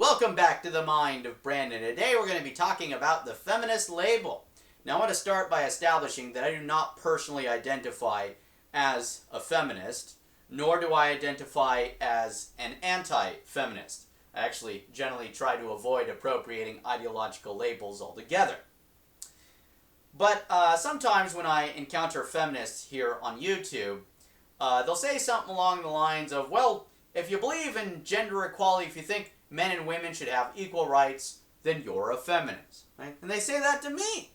Welcome back to The Mind of Brandon. Today we're going to be talking about the feminist label. Now I want to start by establishing that I do not personally identify as a feminist, nor do I identify as an anti-feminist. I actually generally try to avoid appropriating ideological labels altogether. But sometimes when I encounter feminists here on YouTube, they'll say something along the lines of, well, if you believe in gender equality, if you think men and women should have equal rights, then you're a feminist. Right? And they say that to me.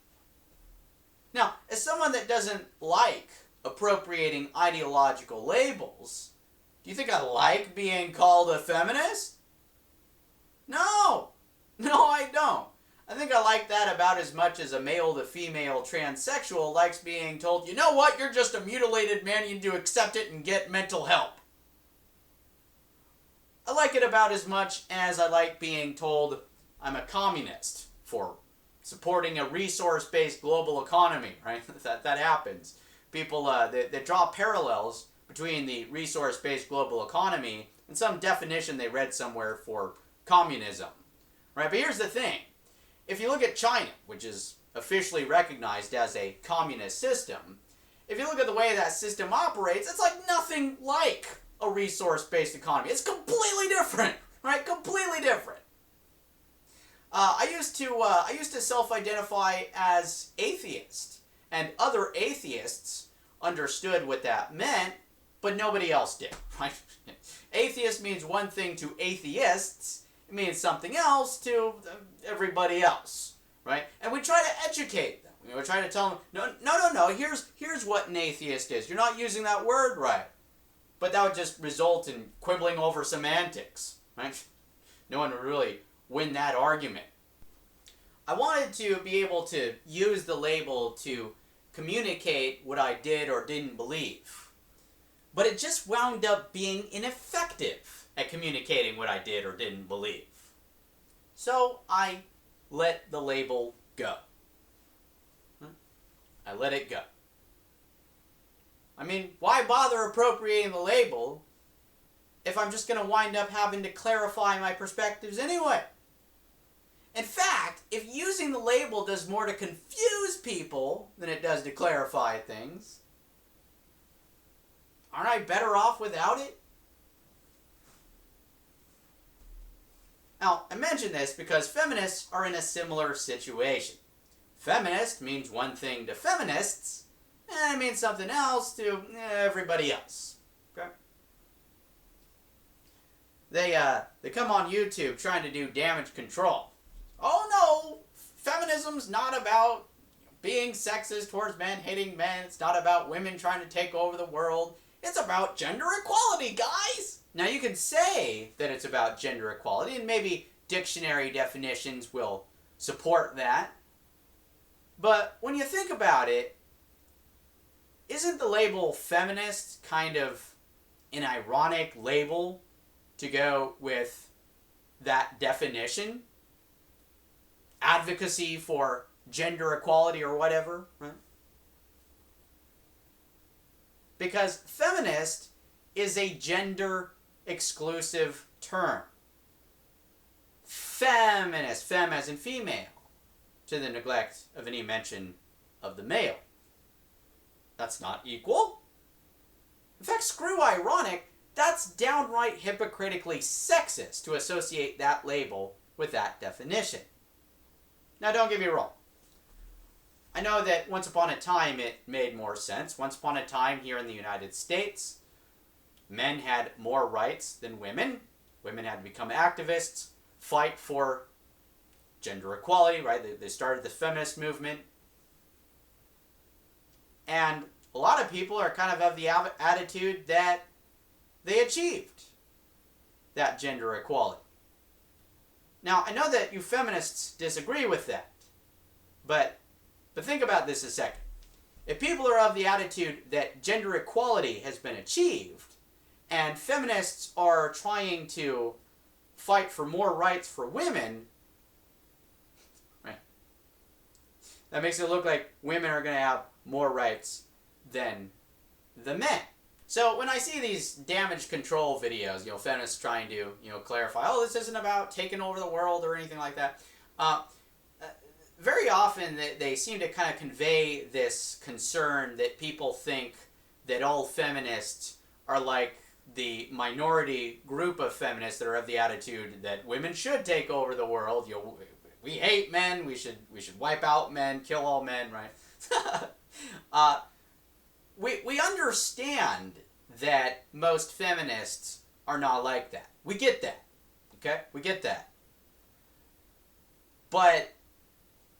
Now, as someone that doesn't like appropriating ideological labels, do you think I like being called a feminist? No, I don't. I think I like that about as much as a male to female transsexual likes being told, you know what, you're just a mutilated man, you need to accept it and get mental help. I like it about as much as I like being told I'm a communist for supporting a resource-based global economy, right? that happens. People they draw parallels between the resource-based global economy and some definition they read somewhere for communism, right? But here's the thing. If you look at China, which is officially recognized as a communist system, if you look at the way that system operates, it's like nothing like a resource-based economy. It's completely different, right? Completely different. I used to self-identify as atheist, and other atheists understood what that meant, but nobody else did, right? Atheist means one thing to atheists, it means something else to everybody else, right? And we try to educate them. We try to tell them, no, here's what an atheist is. You're not using that word right. But that would just result in quibbling over semantics, right? No one would really win that argument. I wanted to be able to use the label to communicate what I did or didn't believe. But it just wound up being ineffective at communicating what I did or didn't believe. So I let the label go. I let it go. I mean, why bother appropriating the label if I'm just going to wind up having to clarify my perspectives anyway? In fact, if using the label does more to confuse people than it does to clarify things, aren't I better off without it? Now, I mention this because feminists are in a similar situation. Feminist means one thing to feminists, and it means something else to everybody else. Okay? They come on YouTube trying to do damage control. Oh no, feminism's not about being sexist towards men, hating men. It's not about women trying to take over the world. It's about gender equality, guys. Now you can say that it's about gender equality, and maybe dictionary definitions will support that. But when you think about it, isn't the label feminist kind of an ironic label to go with that definition? Advocacy for gender equality or whatever, right? Because feminist is a gender exclusive term. Feminist, femme as in female, to the neglect of any mention of the male. That's not equal. In fact, screw ironic, that's downright hypocritically sexist to associate that label with that definition. Now, don't get me wrong. I know that once upon a time it made more sense. Once upon a time here in the United States, men had more rights than women. Women had to become activists, fight for gender equality, right? They started the feminist movement. And a lot of people are kind of the attitude that they achieved that gender equality. Now, I know that you feminists disagree with that, but think about this a second. If people are of the attitude that gender equality has been achieved, and feminists are trying to fight for more rights for women, right? That makes it look like women are going to have more rights than the men. So when I see these damage control videos, feminists trying to, clarify, oh, this isn't about taking over the world or anything like that, very often they seem to kind of convey this concern that people think that all feminists are like the minority group of feminists that are of the attitude that women should take over the world. We hate men. We should wipe out men, kill all men, right? We understand that most feminists are not like that. We get that. Okay? We get that. But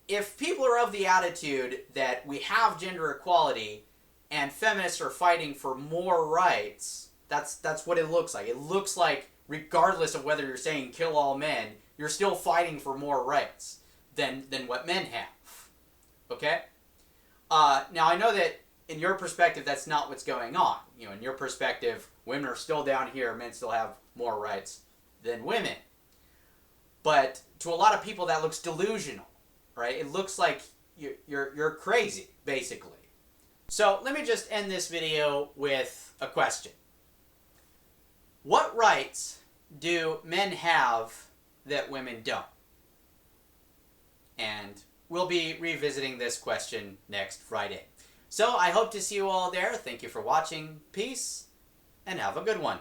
if people are of the attitude that we have gender equality and feminists are fighting for more rights, that's what it looks like. It looks like regardless of whether you're saying kill all men, you're still fighting for more rights than what men have. Okay? Now I know that in your perspective, that's not what's going on. In your perspective, women are still down here, men still have more rights than women. But to a lot of people, that looks delusional, right? It looks like you're crazy, basically. So let me just end this video with a question. What rights do men have that women don't? And we'll be revisiting this question next Friday. So I hope to see you all there. Thank you for watching. Peace, and have a good one.